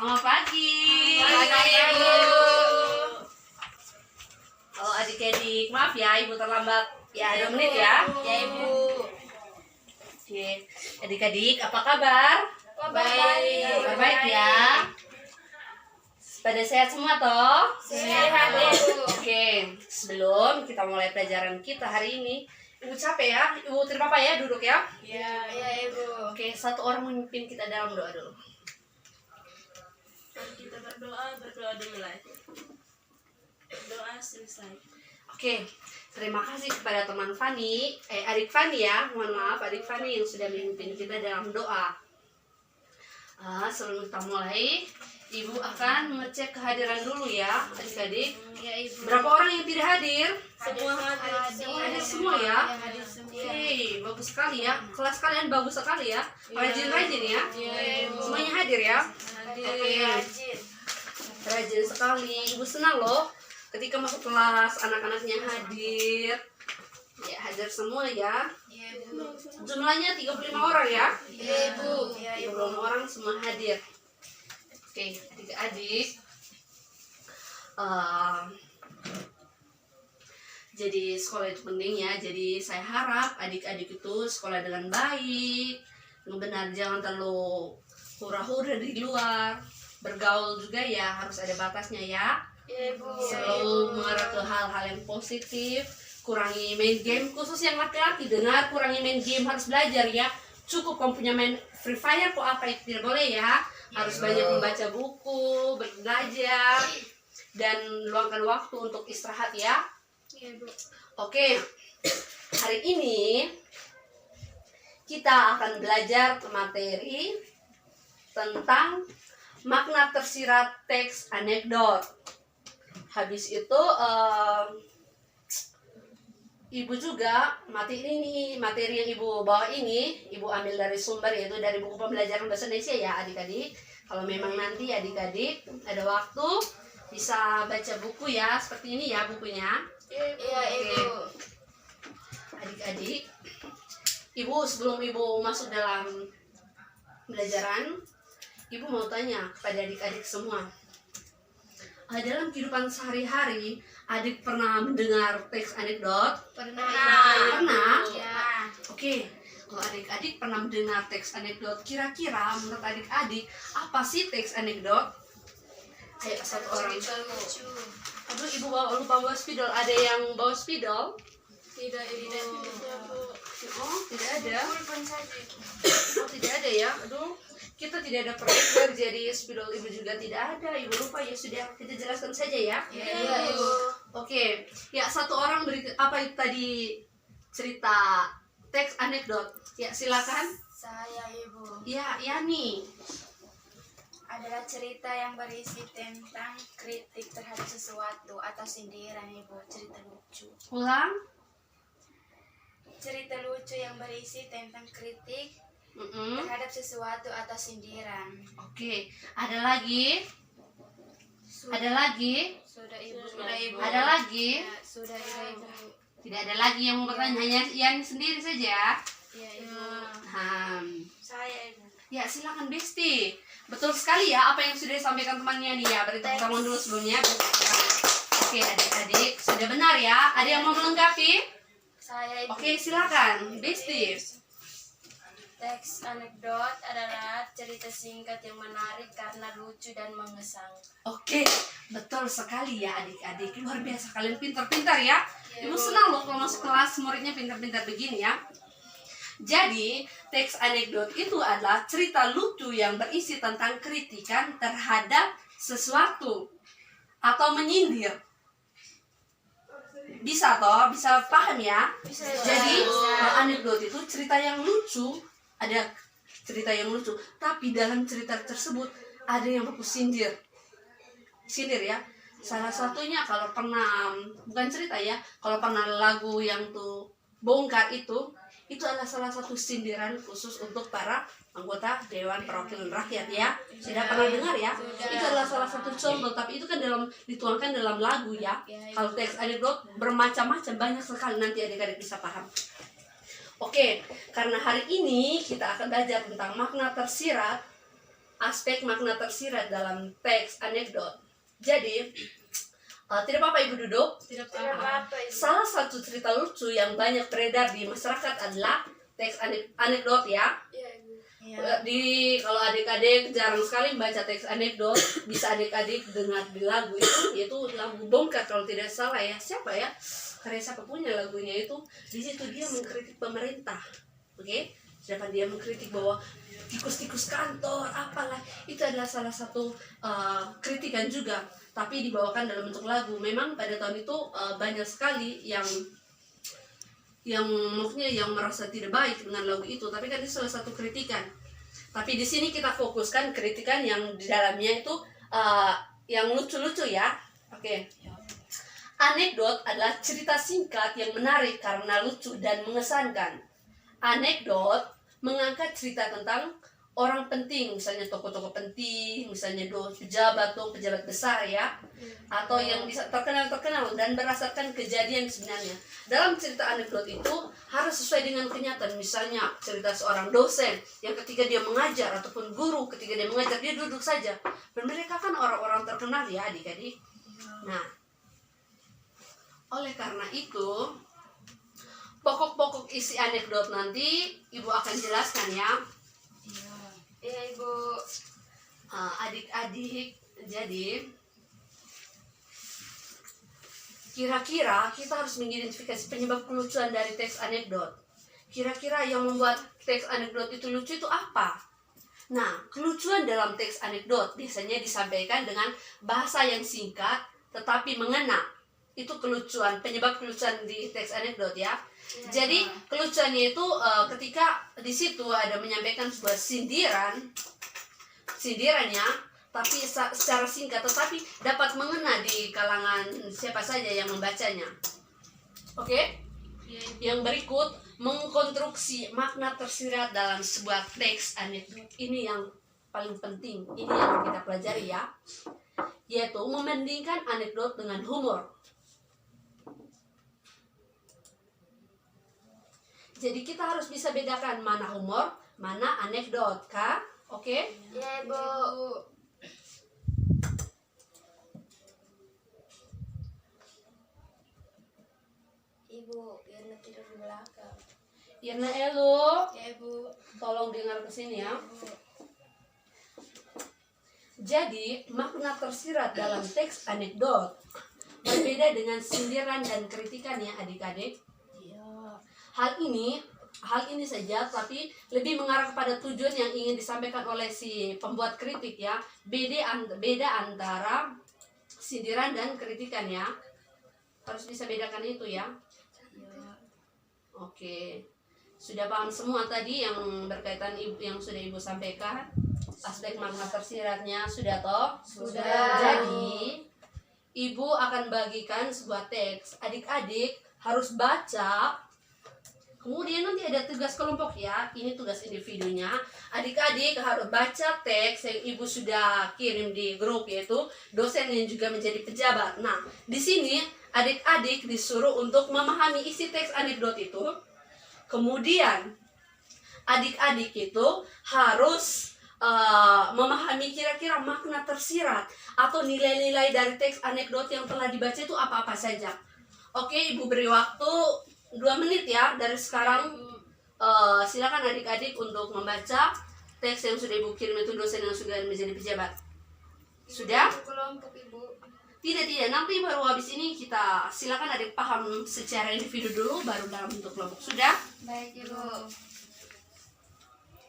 Selamat pagi. Pagi, Ibu. Oh, adik-adik, maaf ya Ibu terlambat. Ya, 2 menit ya. Ya, Ibu. Oke, adik-adik, apa kabar? Baik. Kabar baik ya. Pada sehat semua toh? Sehat, Ibu. Oke, sebelum kita mulai pelajaran kita hari ini, Ibu capek ya? Ibu terima apa ya? Duduk ya. Ya, Ibu. Oke, satu orang memimpin kita dalam doa dulu. Kita berdoa dimulai. Doa selesai. Oke, terima kasih kepada teman Fani, adik Fani ya, mohon maaf adik Fani yang sudah memimpin kita dalam doa. Sebelum kita mulai, Ibu akan mengecek kehadiran dulu ya, adik-adik. Ya, Ibu. Berapa orang yang tidak hadir? Semua hadir. Hadir semua ya. Hadir semua. Oke, bagus sekali ya. Kelas kalian bagus sekali ya. Rajin-rajin ya. Iya, Ibu. Semuanya hadir ya. Hadir. Oke. Rajin. Rajin sekali. Ibu senang loh ketika masuk kelas anak-anaknya hadir. Ya, hadir semua ya. Iya, Ibu. Jumlahnya 35 orang ya. Iya, Ibu. 35 orang semua hadir. Oke, adik-adik. Jadi sekolah itu penting ya. Jadi saya harap adik-adik itu sekolah dengan baik, benar, jangan terlalu hura-hura di luar. Bergaul juga ya harus ada batasnya ya. Iya, Ibu. Selalu mengarah ke hal-hal yang positif. Kurangi main game, khusus yang laki-laki dengar, kurangi main game, harus belajar ya. Cukup kamu punya main Free Fire kok, apa itu tidak boleh ya. Harus banyak membaca buku, belajar, dan luangkan waktu untuk istirahat ya. Iya, Bu. Oke, hari ini kita akan belajar materi tentang makna tersirat teks anekdot. Habis itu Ibu juga materi yang Ibu bawa ini Ibu ambil dari sumber, yaitu dari buku pembelajaran bahasa Indonesia ya adik-adik. Kalau memang nanti adik-adik ada waktu bisa baca buku ya, seperti ini ya bukunya. Iya, Ibu. Adik-adik, Ibu sebelum Ibu masuk dalam pembelajaran, Ibu mau tanya kepada adik-adik semua. Dalam kehidupan sehari-hari, adik pernah mendengar teks anekdot? Pernah. Pernah? Ya. Oke, kalau adik-adik pernah mendengar teks anekdot, kira-kira menurut adik-adik apa sih teks anekdot? Ayo satu orang. Lucu. Aduh, Ibu lupa bawa spidol. Ada yang bawa spidol? Tidak, Ibu. Oh, tidak ada. Pulpen saja. Oh, tidak ada ya. Aduh, kita tidak ada proyektor, jadi spidol Ibu juga tidak ada. Ibu lupa, ya sudah, kita jelaskan saja ya. Iya, Ibu. Oke, ya satu orang beri apa itu tadi cerita teks anekdot. Ya silakan. Saya, Ibu. Ya, Yani. Adalah cerita yang berisi tentang kritik terhadap sesuatu atau sindiran, Ibu. Cerita lucu. Ulang. Cerita lucu yang berisi tentang kritik terhadap sesuatu atau sindiran. Oke, ada lagi? Ada lagi? Sudah, Ibu. Sudah, Ibu. Ada lagi? Ya, sudah, Ibu. Tidak ada lagi yang mau bertanya, hanya Yani sendiri saja. Ya, Ibu. Saya, Ibu. Ya, silakan Besti. Betul sekali ya apa yang sudah disampaikan temannya dia. Beri tepuk tangan dulu sebelumnya. Oke, adik-adik, sudah benar ya. Ada yang mau melengkapi? Saya, Ibu. Oke, silakan Besti. Teks anekdot adalah cerita singkat yang menarik karena lucu dan mengesankan. Oke, betul sekali ya adik-adik. Luar biasa, kalian pintar-pintar ya. Ibu senang loh kalau masuk kelas muridnya pintar-pintar begini ya. Jadi, teks anekdot itu adalah cerita lucu yang berisi tentang kritikan terhadap sesuatu atau menyindir. Bisa toh? Bisa paham ya? Bisa. Jadi, anekdot itu cerita yang lucu, ada cerita yang lucu, tapi dalam cerita tersebut ada yang baku sindir ya. Salah satunya kalau pernah, bukan cerita ya, kalau pernah lagu yang tuh bongkar itu adalah salah satu sindiran khusus untuk para anggota Dewan Perwakilan Rakyat ya. Sudah pernah dengar ya? Itu adalah salah satu contoh, tapi itu kan dituangkan dalam lagu ya. Kalau teks anekdot bermacam-macam, banyak sekali, nanti adik-adik bisa paham. Oke, karena hari ini kita akan belajar tentang makna tersirat aspek makna tersirat dalam teks anekdot. Jadi, tidak apa-apa Ibu duduk. Tidak apa-apa, Ibu. Salah satu cerita lucu yang banyak beredar di masyarakat adalah teks anekdot ya. Iya, Ibu. Kalau adik-adik jarang sekali membaca teks anekdot, bisa adik-adik dengar di lagu itu, yaitu lagu Bongkar kalau tidak salah ya. Siapa ya? Karya siapa punya lagunya itu? Di situ dia mengkritik pemerintah, oke? Sedangkan dia mengkritik bahwa tikus-tikus kantor, apalah, itu adalah salah satu kritikan juga, tapi dibawakan dalam bentuk lagu. Memang pada tahun itu banyak sekali yang maksudnya yang merasa tidak baik dengan lagu itu, tapi kan itu salah satu kritikan. Tapi di sini kita fokuskan kritikan yang di dalamnya itu yang lucu-lucu ya. Oke. Anekdot adalah cerita singkat yang menarik karena lucu dan mengesankan. Anekdot mengangkat cerita tentang orang penting, misalnya tokoh-tokoh penting, misalnya pejabat besar ya, atau yang bisa terkenal dan berdasarkan kejadian sebenarnya. Dalam cerita anekdot itu harus sesuai dengan kenyataan. Misalnya cerita seorang dosen yang ketika dia mengajar, ataupun guru ketika dia mengajar dia duduk saja. Dan mereka kan orang-orang terkenal ya adik-adik. Nah, oleh karena itu pokok-pokok isi anekdot nanti Ibu akan jelaskan ya. Iya, Ibu. Adik-adik, jadi kira-kira kita harus mengidentifikasi penyebab kelucuan dari teks anekdot. Kira-kira yang membuat teks anekdot itu lucu itu apa? Nah, kelucuan dalam teks anekdot biasanya disampaikan dengan bahasa yang singkat tetapi mengena. Itu kelucuan, penyebab kelucuan di teks anekdot ya. Jadi kelucuannya itu ketika di situ ada menyampaikan sebuah sindirannya, tapi secara singkat tetapi dapat mengena di kalangan siapa saja yang membacanya. Oke? Yang berikut mengkonstruksi makna tersirat dalam sebuah teks anekdot. Ini yang paling penting, ini yang kita pelajari ya, yaitu membandingkan anekdot dengan humor. Jadi kita harus bisa bedakan mana humor, mana anekdot, Kak? Oke? Iya, Ibu. Ibu, Irna tidur di belakang. Irna Elo, Ya, Ibu. tolong dengar ke sini ya. Ibu. Jadi, makna tersirat dalam teks anekdot berbeda dengan sindiran dan kritikan ya adik-adik. Hal ini saja, tapi lebih mengarah kepada tujuan yang ingin disampaikan oleh si pembuat kritik ya. Beda antara sindiran dan kritikan ya. Harus bisa bedakan itu ya. Oke. Sudah paham semua tadi yang berkaitan yang sudah Ibu sampaikan? Aspek makna tersiratnya sudah toh? Sudah. Jadi, Ibu akan bagikan sebuah teks. Adik-adik harus baca. Kemudian nanti ada tugas kelompok ya. Ini tugas individunya. Adik-adik harus baca teks yang Ibu sudah kirim di grup, yaitu dosen yang juga menjadi pejabat. Nah, di sini adik-adik disuruh untuk memahami isi teks anekdot itu. Kemudian adik-adik itu harus memahami kira-kira makna tersirat atau nilai-nilai dari teks anekdot yang telah dibaca itu apa-apa saja. Oke, Ibu beri waktu 2 menit ya dari sekarang. Silakan adik-adik untuk membaca teks yang sudah Ibu kirim itu dosen yang sudah menjadi pejabat. Sudah? Kelompok, Ibu. Tidak, nanti baru habis ini kita silakan adik paham secara individu dulu baru dalam bentuk kelompok. Sudah? Baik, Ibu.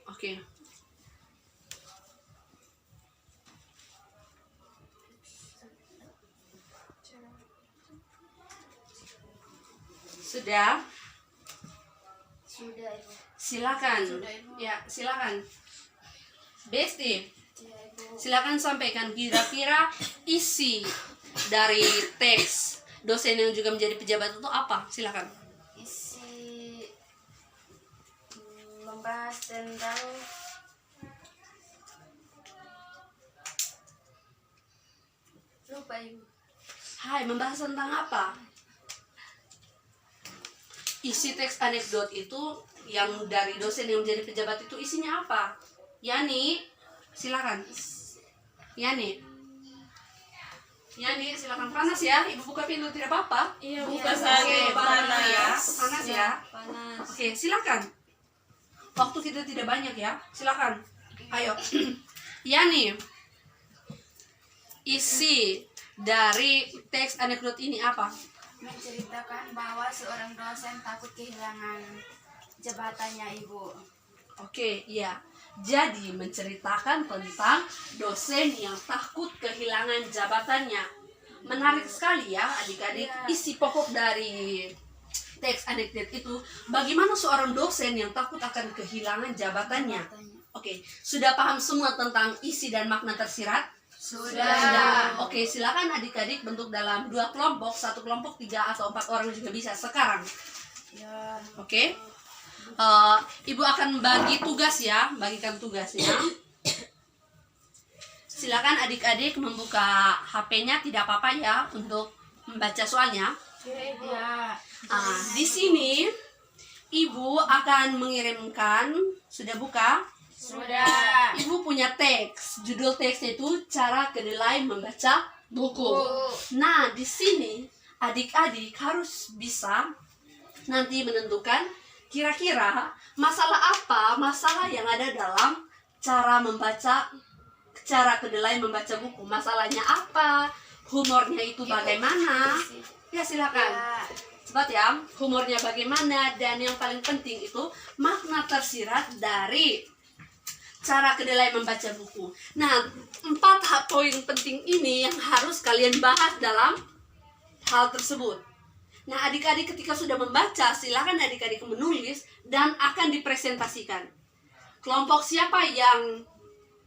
Oke. Sudah? Sudah, Ibu. Silakan. Sudah, Ibu. Ya, silakan. Besti, Ya, Ibu. silakan sampaikan kira-kira isi dari teks dosen yang juga menjadi pejabat itu apa? Silakan. Isi membahas tentang lupa, Ibu. Hai, membahas tentang apa? Isi teks anekdot itu yang dari dosen yang menjadi pejabat itu isinya apa? Yani, Silakan. Yani, silakan. Panas ya, ibu buka pintu tidak apa-apa. Iya, Buka iya. saja, Oke, panas. ya. Panas ya. Panas. Oke, silakan. Waktu kita tidak banyak ya. Silakan. Ayo. Yani, isi dari teks anekdot ini apa? Menceritakan bahwa seorang dosen takut kehilangan jabatannya, Ibu. Oke, iya. Jadi menceritakan tentang dosen yang takut kehilangan jabatannya. Menarik sekali ya adik-adik. Iya. Isi pokok dari teks anekdot itu, bagaimana seorang dosen yang takut akan kehilangan jabatannya. Oke, sudah paham semua tentang isi dan makna tersirat? Sudah. Oke, silakan adik-adik bentuk dalam 2 kelompok, 1 kelompok 3 atau 4 orang juga bisa sekarang. Ya. Oke. Ibu akan bagi tugas ya, bagikan tugas ya. Silakan adik-adik membuka HP-nya, tidak apa-apa ya untuk membaca soalnya. Ya. Di sini Ibu akan mengirimkan, sudah buka? Sudah. Ibu punya teks, judul teksnya itu cara kedelai membaca buku. Nah, di sini adik-adik harus bisa nanti menentukan kira-kira masalah yang ada dalam cara kedelai membaca buku. Masalahnya apa? Humornya itu bagaimana? Ya, silakan. Ya. Cepat ya, humornya bagaimana, dan yang paling penting itu makna tersirat dari cara kedelai membaca buku. Nah, 4 poin penting ini yang harus kalian bahas dalam hal tersebut. Nah, adik-adik ketika sudah membaca, silakan adik-adik menulis dan akan dipresentasikan. Kelompok siapa yang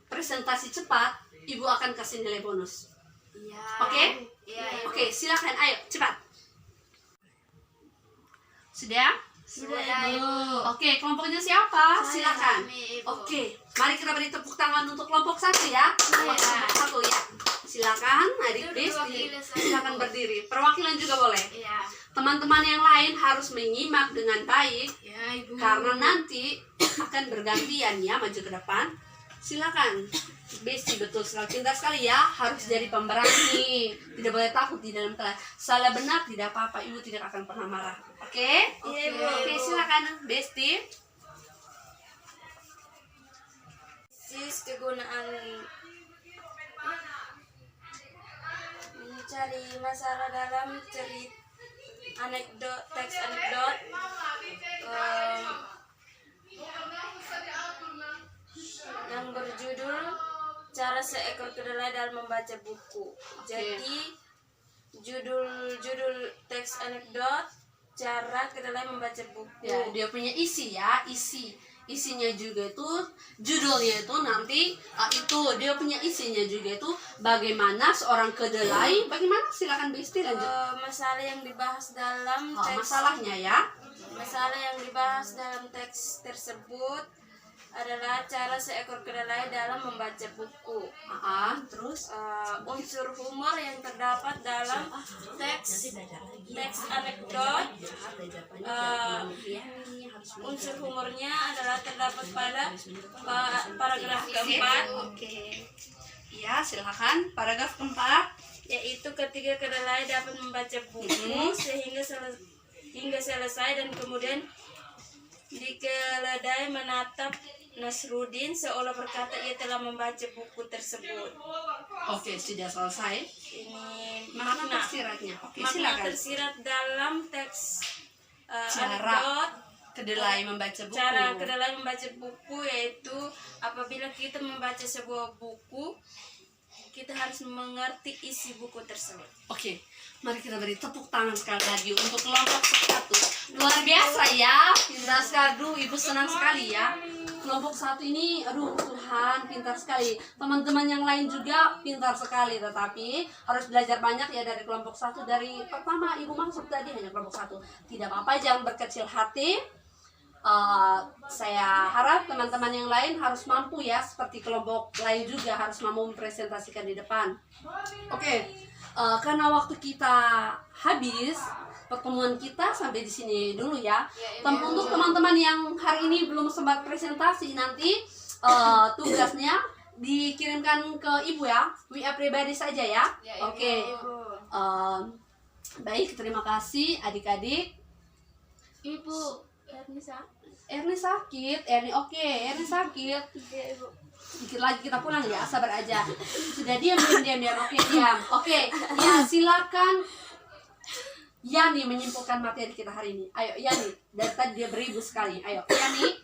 presentasi cepat, Ibu akan kasih nilai bonus. Iya. Oke? Iya, Ibu. Oke, silakan, ayo cepat. Sudah? Sudah, Ibu. Oke, kelompoknya siapa? Saya, Silakan. kami, Ibu. Oke, mari kita beri tepuk tangan untuk kelompok 1 ya. Kelompok 1 ya. Silakan, adik Itu Besti. diwakili saya. Silakan berdiri. Perwakilan juga boleh. Iya. Teman-teman yang lain harus menyimak dengan baik Ya, Ibu. karena nanti akan bergantian ya maju ke depan. Silakan. Besti betul sekali, pintar sekali ya. Harus jadi pemberani. Tidak boleh takut di dalam kelas. Salah benar tidak apa-apa, Ibu tidak akan pernah marah. Oke? Iya, Ibu. Oke, silakan Besti. Kegunaan mencari masalah dalam cerita teks anekdot yang berjudul cara seekor kedelai dalam membaca buku. Jadi judul teks anekdot cara kedelai membaca buku. Ya, dia punya isi ya, isinya juga itu judulnya itu nanti itu dia punya isinya juga itu bagaimana seorang kedelai, bagaimana silakan Besti lanjut. Masalah yang dibahas dalam teks Masalahnya ya. Masalah yang dibahas dalam teks tersebut adalah cara seekor kedelai dalam membaca buku. Terus Unsur humor yang terdapat dalam teks anekdot, unsur humornya adalah terdapat pada paragraf keempat, ya silakan paragraf keempat. yaitu ketika kedelai dapat membaca buku hingga selesai dan kemudian dikeledai menatap Nasruddin seolah berkata ia telah membaca buku tersebut. Oke, sudah selesai. Ini Makna makna tersiratnya. Oke, makna silakan. tersirat dalam teks Cara anekdot. Kedelai membaca buku. Cara kedelai membaca buku yaitu apabila kita membaca sebuah buku, kita harus mengerti isi buku tersebut. Oke, mari kita beri tepuk tangan sekali lagi untuk kelompok 1. Luar biasa ya, pintar sekali. Aduh, Ibu senang sekali ya. Kelompok 1 ini, aduh Tuhan, pintar sekali. Teman-teman yang lain juga pintar sekali, tetapi harus belajar banyak ya dari kelompok 1. Dari pertama Ibu masuk tadi hanya kelompok 1. Tidak apa-apa, jangan berkecil hati. Saya harap teman-teman yang lain harus mampu ya, seperti kelompok lain juga harus mampu mempresentasikan di depan. Oke, karena waktu kita habis, pertemuan kita sampai di sini dulu ya. Untuk teman-teman yang hari ini belum sempat presentasi, nanti tugasnya dikirimkan ke ibu ya, WA pribadi saja ya. Ya, Ibu. Oke. Ibu. Baik, terima kasih adik-adik. Ibu, Ernisa. Erni sakit, Erni sakit. Ya, Ibu. Dikit lagi kita pulang ya, sabar aja. Sudah diam. Oke, diam. Oke, ya silakan Yani menyimpulkan materi kita hari ini. Ayo Yani, dari tadi dia beribu sekali. Ayo Yani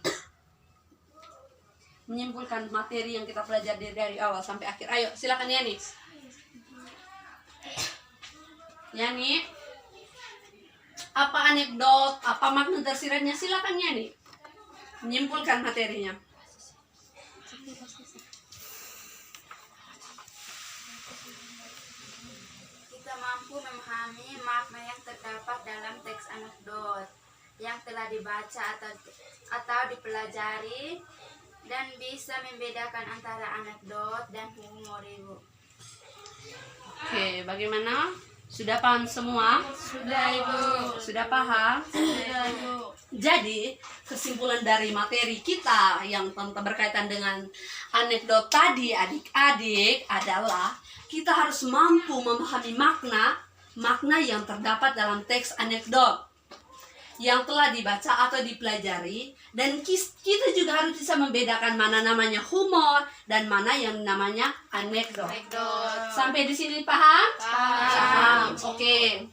menyimpulkan materi yang kita pelajari dari awal sampai akhir. Ayo, silakan Yani. Yani, apa anekdot, apa makna tersiratnya? Silakan Yani menyimpulkan materinya. Kita mampu memahami makna yang terdapat dalam teks anekdot yang telah dibaca atau dipelajari dan bisa membedakan antara anekdot dan humor, Ibu. Oke, bagaimana? Sudah paham semua? Sudah, Ibu. Sudah paham? Sudah, Ibu. Jadi, kesimpulan dari materi kita yang berkaitan dengan anekdot tadi, adik-adik, adalah kita harus mampu memahami makna yang terdapat dalam teks anekdot yang telah dibaca atau dipelajari, dan kita juga harus bisa membedakan mana namanya humor dan mana yang namanya anekdot. Anekdot. Sampai di sini paham? Paham. Oke.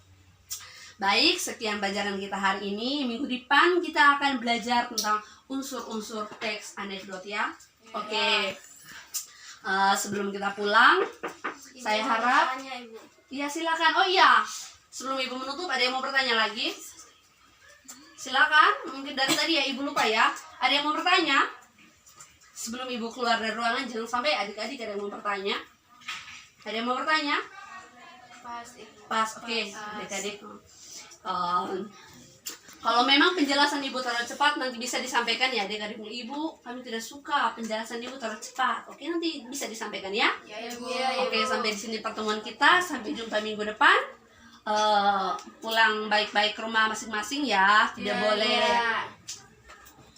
Baik, sekian pelajaran kita hari ini. Minggu depan kita akan belajar tentang unsur-unsur teks anekdot ya. Oke. Sebelum kita pulang, Ibu, saya harap tanya, Ibu. iya silakan. Oh iya, sebelum ibu menutup ada yang mau bertanya lagi? Silakan. Mungkin dari tadi ya ibu lupa ya. Ada yang mau bertanya? Sebelum ibu keluar dari ruangan, jangan sampai adik-adik ada yang mau bertanya. Ada yang mau bertanya? Pas, Ibu. Pas, oke, Pas. adik-adik. Kalau memang penjelasan ibu terlalu cepat, nanti bisa disampaikan ya adik-adik. Ibu, kami tidak suka penjelasan ibu terlalu cepat. Oke, nanti bisa disampaikan ya. Ya, Ibu. Oke, sampai di sini pertemuan kita. Sampai jumpa minggu depan. Pulang baik-baik ke rumah masing-masing ya. Tidak boleh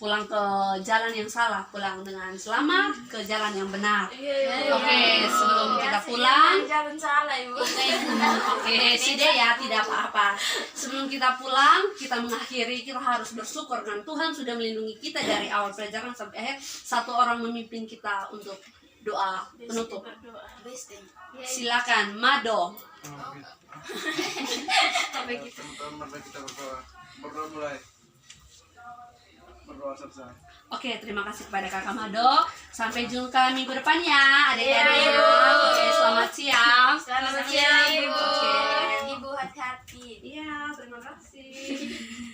pulang ke jalan yang salah. Pulang dengan selamat ke jalan yang benar. Oke, sebelum kita pulang, Jangan salah, Ibu. oke, sih ya, tidak apa-apa. Sebelum kita pulang, kita mengakhiri, kita harus bersyukur kan Tuhan sudah melindungi kita dari awal pelajaran sampai akhir. Satu orang memimpin kita untuk doa penutup. Silakan, Mado. Sampai gitu. Mari kita berdoa mulai. Berdoa selesai. Oke, terima kasih kepada Kakak Mado. Sampai jumpa minggu depan ya, adik-adik. Iya, Ibu. Oke, selamat siang. Selamat siang, Ibu. Oke. Ibu hati-hati. Iya, terima kasih.